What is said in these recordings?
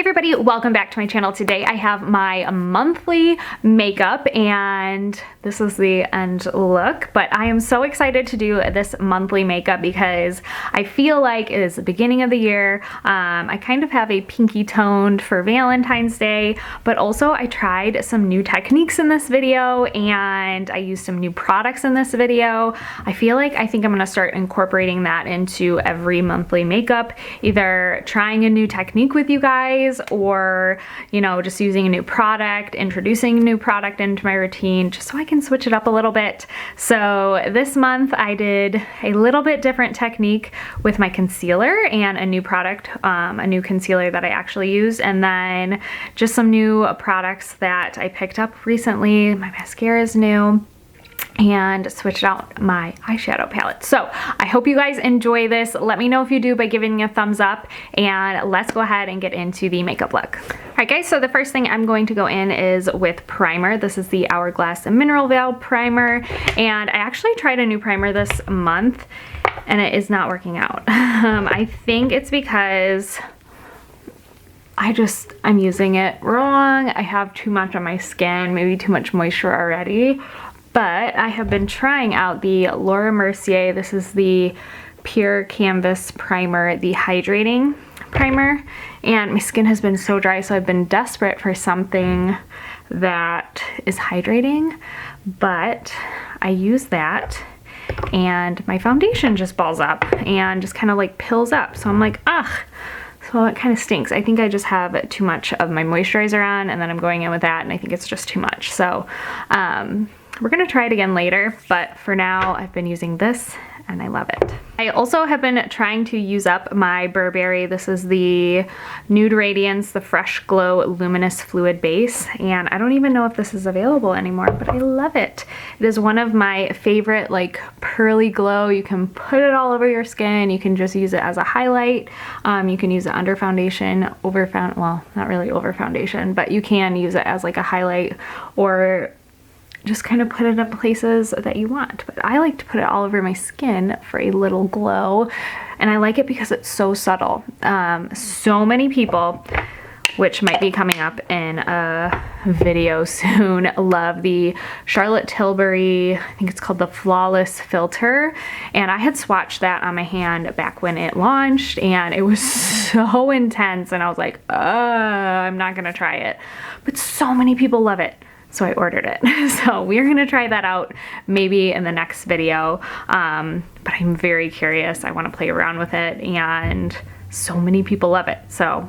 everybody, welcome back to my channel. Today I have my monthly makeup and this is the end look, but I am so excited to do this monthly makeup because I feel like it is the beginning of the year. I kind of have a pinky toned for Valentine's Day, but also I tried some new techniques in this video and I used some new products in this video. I think I'm gonna start incorporating that into every monthly makeup, either trying a new technique with you guys or, you know, just using a new product, introducing a new product into my routine just so I can switch it up a little bit. So this month I did a little bit different technique with my concealer and a new product, a new concealer that I actually used, and then just some new products that I picked up recently. My mascara is new, and switched out my eyeshadow palette. So I hope you guys enjoy this. Let me know if you do by giving me a thumbs up, and let's go ahead and get into the makeup look. All right guys, so the first thing I'm going to go in is with primer. This is the Hourglass Mineral Veil Primer, and I actually tried a new primer this month and it is not working out. I think it's because I'm using it wrong. I have too much on my skin, maybe too much moisture already. But I have been trying out the Laura Mercier. This is the Pure Canvas Primer, the hydrating primer. And my skin has been so dry, so I've been desperate for something that is hydrating. But I use that and my foundation just balls up and just kind of like pills up. So I'm like, ugh. So it kind of stinks. I think I just have too much of my moisturizer on, and then I'm going in with that and I think it's just too much. So we're gonna try it again later, but for now I've been using this and I love it. I also have been trying to use up my Burberry. This is the Nude Radiance, the Fresh Glow Luminous Fluid Base, and I don't even know if this is available anymore, but I love it. It is one of my favorite, like, pearly glow. You can put it all over your skin. You can just use it as a highlight. You can use it under foundation, over foundation, well, not really over foundation, but you can use it as like a highlight or just kind of put it in places that you want. But I like to put it all over my skin for a little glow, and I like it because it's so subtle. So many people, which might be coming up in a video soon, love the Charlotte Tilbury, I think it's called the Flawless Filter, and I had swatched that on my hand back when it launched, and it was so intense, and I was like, I'm not gonna try it. But so many people love it, so I ordered it. So we're gonna try that out maybe in the next video, but I'm very curious. I wanna play around with it, and so many people love it, so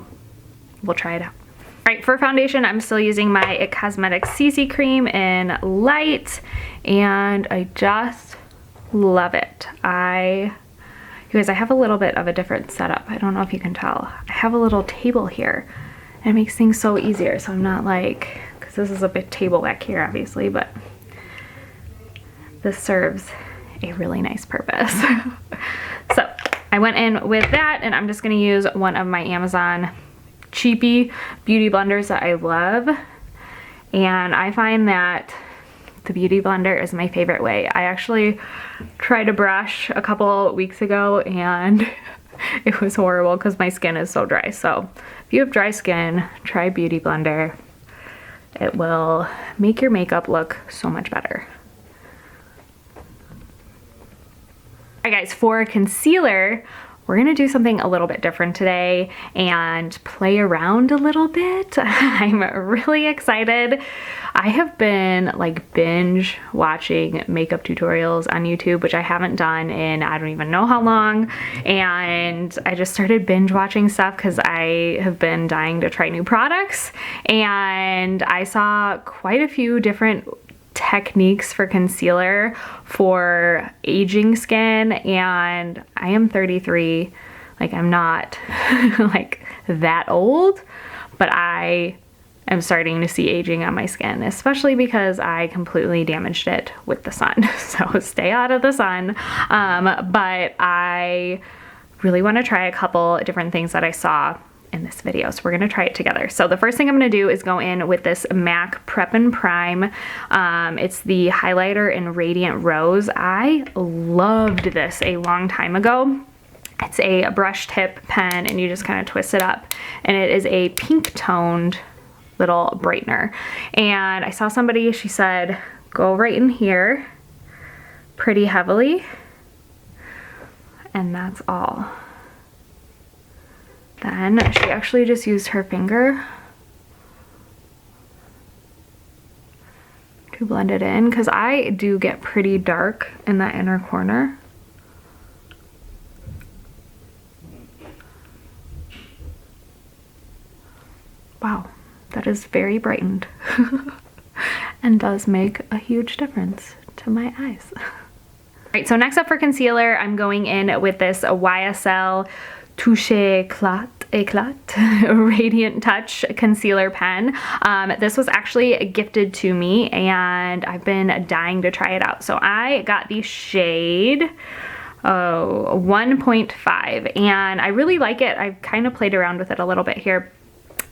we'll try it out. All right, for foundation, I'm still using my IT Cosmetics CC Cream in Light, and I just love it. You guys, I have a little bit of a different setup. I don't know if you can tell. I have a little table here, and it makes things so easier, so I'm not like, this is a big table back here, obviously, but this serves a really nice purpose. So I went in with that, and I'm just gonna use one of my Amazon cheapy beauty blenders that I love. And I find that the beauty blender is my favorite way. I actually tried a brush a couple weeks ago and it was horrible because my skin is so dry. So if you have dry skin, try beauty blender. It will make your makeup look so much better. All right guys, for concealer, we're gonna do something a little bit different today and play around a little bit. I'm really excited. I have been like binge watching makeup tutorials on YouTube, which I haven't done in I don't even know how long. And I just started binge watching stuff because I have been dying to try new products. And I saw quite a few different techniques for concealer for aging skin, and I am 33. Like, I'm not like that old, but I am starting to see aging on my skin, especially because I completely damaged it with the sun. So stay out of the sun. But I really want to try a couple different things that I saw in this video, so we're gonna try it together. So the first thing I'm gonna do is go in with this MAC Prep and Prime. It's the highlighter in Radiant Rose. I loved this a long time ago, It's a brush tip pen and you just kind of twist it up, and it is a pink toned little brightener. And I saw somebody, she said, go right in here pretty heavily, and that's all. Then she actually just used her finger to blend it in, because I do get pretty dark in that inner corner. Wow, that is very brightened and does make a huge difference to my eyes. Alright, so next up for concealer, I'm going in with this YSL Touche Eclat Radiant Touch Concealer Pen. This was actually gifted to me and I've been dying to try it out. So I got the shade 1.5 and I really like it. I've kind of played around with it a little bit here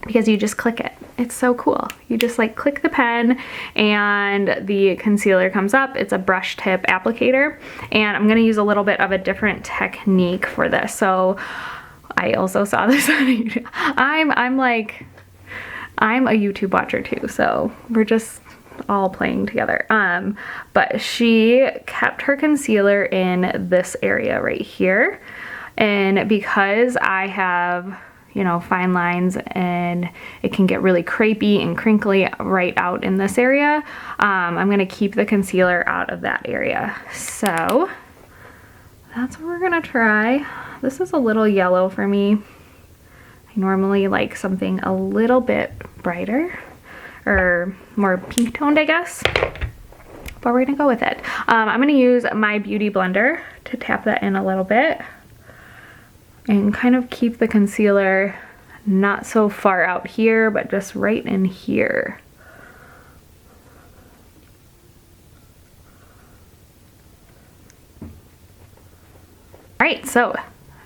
because you just click it. It's so cool. You just like click the pen and the concealer comes up. It's a brush tip applicator, and I'm gonna use a little bit of a different technique for this. So I also saw this on YouTube. I'm a YouTube watcher too, so we're just all playing together. But she kept her concealer in this area right here, and because I have, you know, fine lines and it can get really crepey and crinkly right out in this area, I'm gonna keep the concealer out of that area. So that's what we're gonna try. This is a little yellow for me. I normally like something a little bit brighter or more pink toned, I guess, but we're gonna go with it. I'm gonna use my beauty blender to tap that in a little bit and kind of keep the concealer not so far out here, but just right in here. All right, so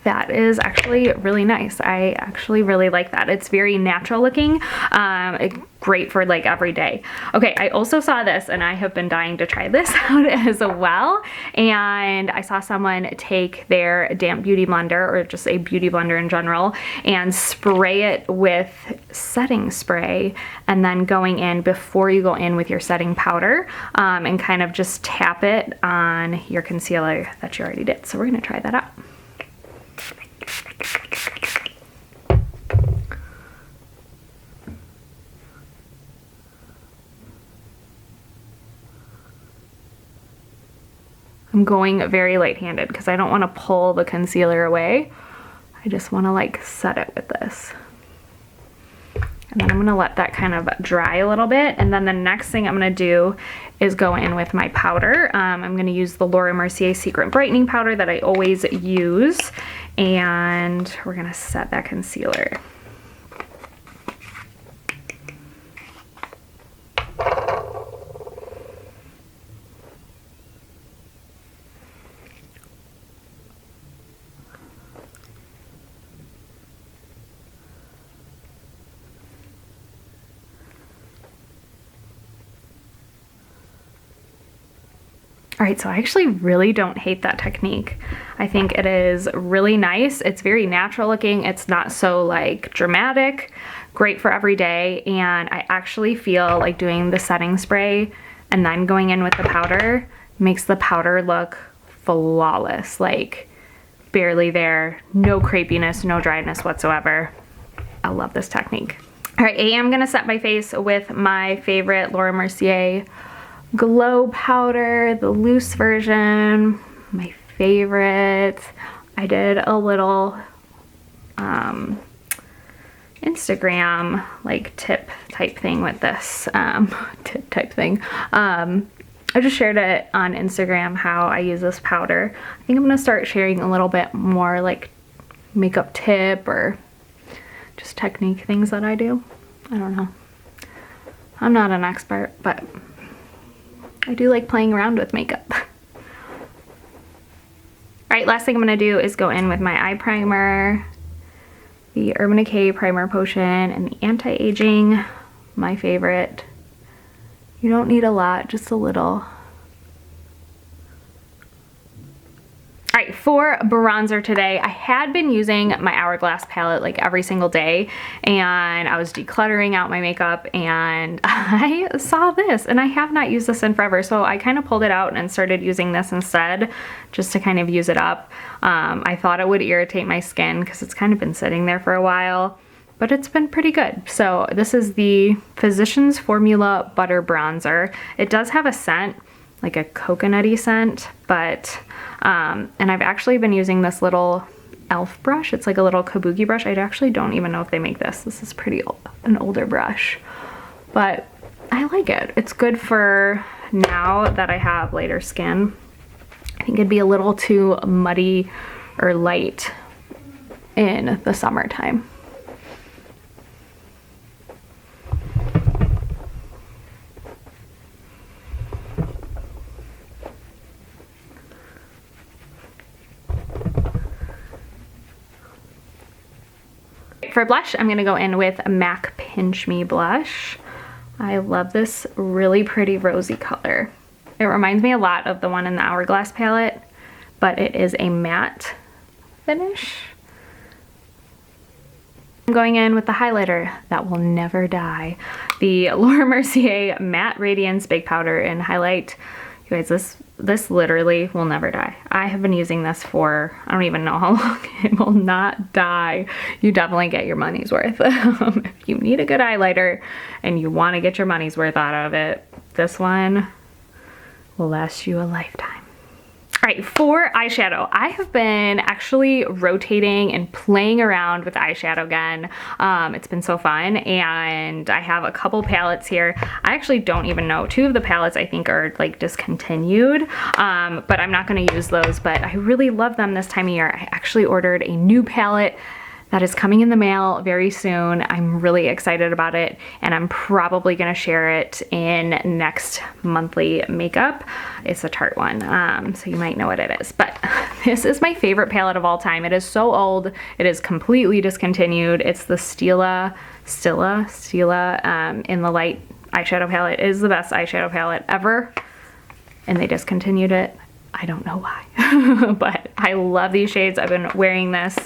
that is actually really nice. I actually really like that. It's very natural looking, great for like every day. Okay, I also saw this and I have been dying to try this out as well. And I saw someone take their damp beauty blender, or just a beauty blender in general, and spray it with setting spray, and then going in before you go in with your setting powder, and kind of just tap it on your concealer that you already did. So we're gonna try that out. I'm going very light-handed because I don't want to pull the concealer away. I just want to like set it with this. And then I'm going to let that kind of dry a little bit. And then the next thing I'm going to do is go in with my powder. I'm going to use the Laura Mercier Secret Brightening Powder that I always use. And we're going to set that concealer. All right, so I actually really don't hate that technique. I think it is really nice. It's very natural looking. It's not so like dramatic, great for every day. And I actually feel like doing the setting spray and then going in with the powder makes the powder look flawless, like barely there, no crepiness, no dryness whatsoever. I love this technique. All right, I am gonna set my face with my favorite Laura Mercier Glow Powder, the loose version, my favorite. I did a little Instagram like tip type thing with this, tip type thing. I just shared it on Instagram how I use this powder. I think I'm gonna start sharing a little bit more like makeup tip or just technique things that I do. I don't know. I'm not an expert, but I do like playing around with makeup. All right, last thing I'm gonna do is go in with my eye primer, the Urban Decay Primer Potion, and the Anti-Aging, my favorite. You don't need a lot, just a little. All right, for bronzer today, I had been using my Hourglass palette like every single day, and I was decluttering out my makeup and I saw this, and I have not used this in forever, so I kind of pulled it out and started using this instead just to kind of use it up. I thought it would irritate my skin because it's kind of been sitting there for a while, but it's been pretty good. So this is the Physicians Formula Butter Bronzer. It does have a scent, like a coconutty scent, but and I've actually been using this little e.l.f. brush. It's like a little kabuki brush. I actually don't even know if they make this. This is pretty old, an older brush, but I like it. It's good for now that I have lighter skin. I think it'd be a little too muddy or light in the summertime. For blush, I'm gonna go in with MAC Pinch Me blush. I love this really pretty rosy color. It reminds me a lot of the one in the Hourglass palette, but it is a matte finish. I'm going in with the highlighter that will never die. The Laura Mercier Matte Radiance Big Powder and Highlight. You guys, this literally will never die. I have been using this for, I don't even know how long. It will not die. You definitely get your money's worth. If you need a good highlighter and you want to get your money's worth out of it, this one will last you a lifetime. All right, for eyeshadow, I have been actually rotating and playing around with eyeshadow again. It's been so fun, and I have a couple palettes here. I actually don't even know. Two of the palettes I think are like discontinued, but I'm not gonna use those, but I really love them this time of year. I actually ordered a new palette that is coming in the mail very soon. I'm really excited about it, and I'm probably gonna share it in next monthly makeup. It's a Tarte one, so you might know what it is. But this is my favorite palette of all time. It is so old, it is completely discontinued. It's the Stila in the Light eyeshadow palette. It is the best eyeshadow palette ever, and they discontinued it. I don't know why, but I love these shades. I've been wearing this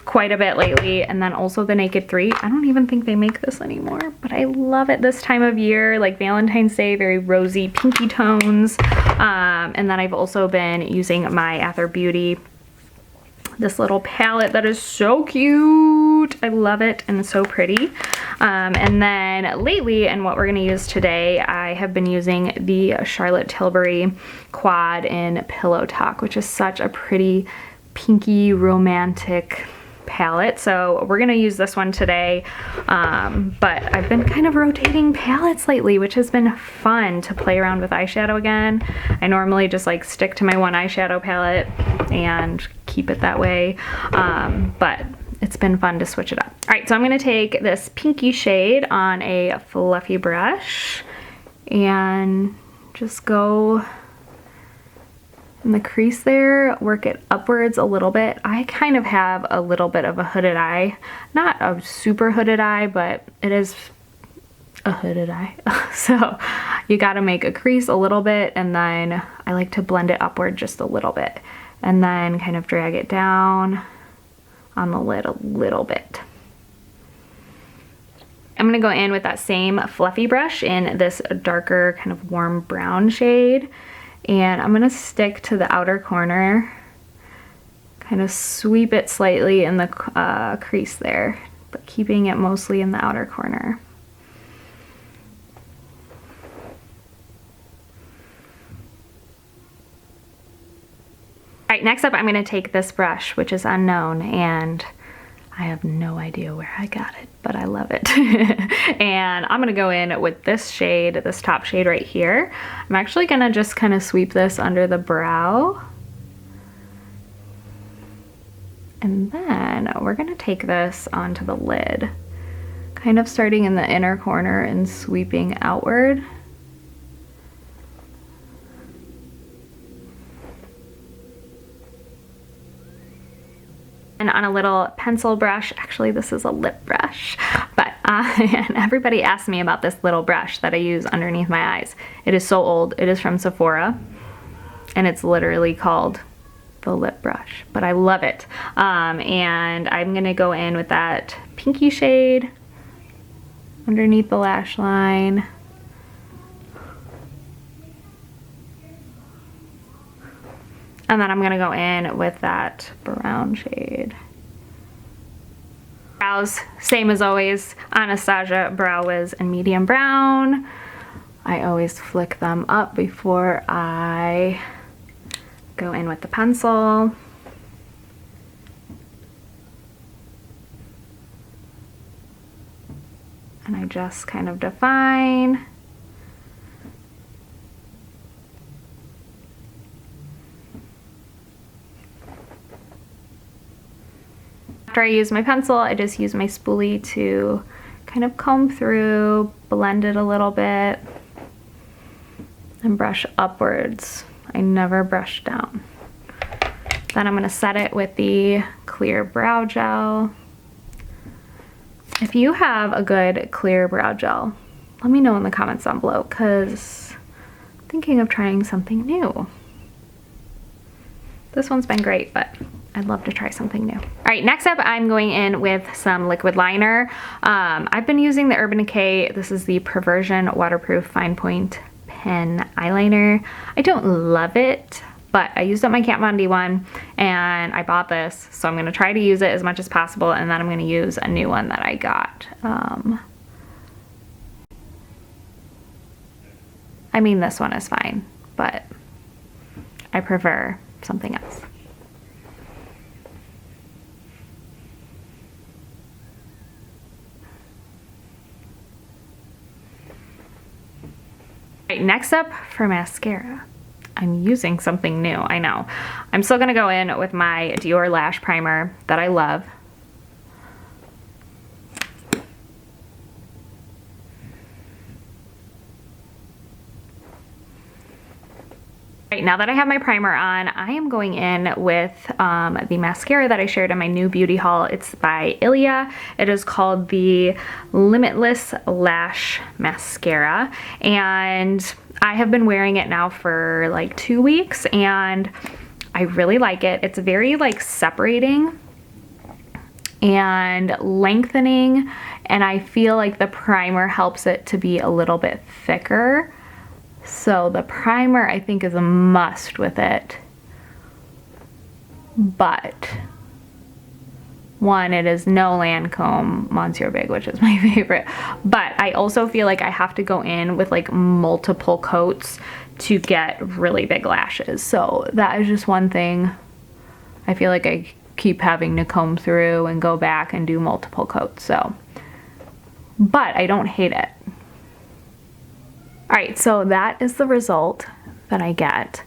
quite a bit lately. And then also the Naked 3. I don't even think they make this anymore, but I love it this time of year, like Valentine's Day, very rosy, pinky tones. And then I've also been using my Ather Beauty, this little palette that is so cute. I love it and so pretty. And then lately, and what we're gonna use today, I have been using the Charlotte Tilbury Quad in Pillow Talk, which is such a pretty pinky romantic palette. So we're gonna use this one today, but I've been kind of rotating palettes lately, which has been fun to play around with eyeshadow again. I normally just like stick to my one eyeshadow palette and keep it that way, but it's been fun to switch it up. All right, so I'm gonna take this pinky shade on a fluffy brush and just go in the crease there, work it upwards a little bit. I kind of have a little bit of a hooded eye. Not a super hooded eye, but it is a hooded eye. So you gotta make a crease a little bit, and then I like to blend it upward just a little bit, and then kind of drag it down on the lid a little bit. I'm gonna go in with that same fluffy brush in this darker kind of warm brown shade, and I'm gonna stick to the outer corner, kind of sweep it slightly in the crease there, but keeping it mostly in the outer corner. All right, next up I'm gonna take this brush, which is unknown, and I have no idea where I got it, but I love it. And I'm gonna go in with this shade, this top shade right here. I'm actually gonna just kind of sweep this under the brow. And then we're gonna take this onto the lid, kind of starting in the inner corner and sweeping outward. And on a little pencil brush, actually this is a lip brush, but and everybody asks me about this little brush that I use underneath my eyes. It is so old. It is from Sephora, and it's literally called the lip brush, but I love it. And I'm gonna go in with that pinky shade underneath the lash line. And then I'm gonna go in with that brown shade. Brows, same as always, Anastasia Brow Wiz in medium brown. I always flick them up before I go in with the pencil. And I just kind of define. After I use my pencil, I just use my spoolie to kind of comb through, blend it a little bit, and brush upwards. I never brush down. Then I'm gonna set it with the clear brow gel. If you have a good clear brow gel, let me know in the comments down below, because I'm thinking of trying something new. This one's been great, but I'd love to try something new. All right, next up, I'm going in with some liquid liner. I've been using the Urban Decay. This is the Perversion Waterproof Fine Point Pen Eyeliner. I don't love it, but I used up my Kat Von D one and I bought this, so I'm gonna try to use it as much as possible, and then I'm gonna use a new one that I got. I mean, this one is fine, but I prefer something else. Right, next up for mascara, I'm using something new, I know. I'm still gonna go in with my Dior Lash Primer that I love. Right, now that I have my primer on, I am going in with the mascara that I shared in my new beauty haul. It's by Ilia. It is called the Limitless Lash Mascara, and I have been wearing it now for like 2 weeks, and I really like it. It's very like separating and lengthening, and I feel like the primer helps it to be a little bit thicker. So the primer I think is a must with it, but one, it is no Lancome Monsieur Big, which is my favorite, but I also feel like I have to go in with like multiple coats to get really big lashes. So that is just one thing I feel like I keep having to comb through and go back and do multiple coats. So, but I don't hate it. All right, so that is the result that I get.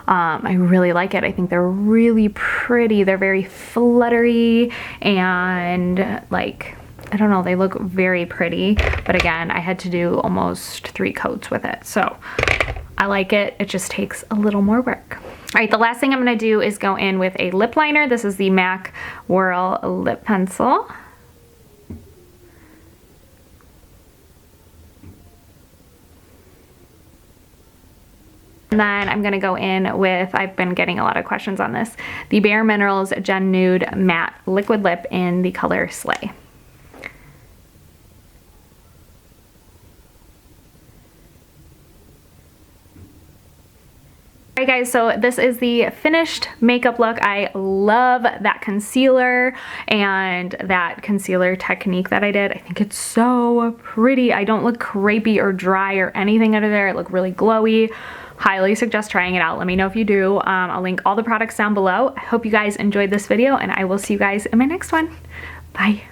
I really like it. I think they're really pretty. They're very fluttery and like, I don't know, they look very pretty. But again, I had to do almost 3 coats with it. So I like it. It just takes a little more work. All right, the last thing I'm gonna do is go in with a lip liner. This is the MAC Whirl Lip Pencil. And then I'm gonna go in with, I've been getting a lot of questions on this, the Bare Minerals Gen Nude Matte Liquid Lip in the color Slay. Alright guys, so this is the finished makeup look. I love that concealer and that concealer technique that I did. I think it's so pretty. I don't look crepey or dry or anything under there. I look really glowy. Highly suggest trying it out. Let me know if you do. I'll link all the products down below. I hope you guys enjoyed this video, and I will see you guys in my next one. Bye.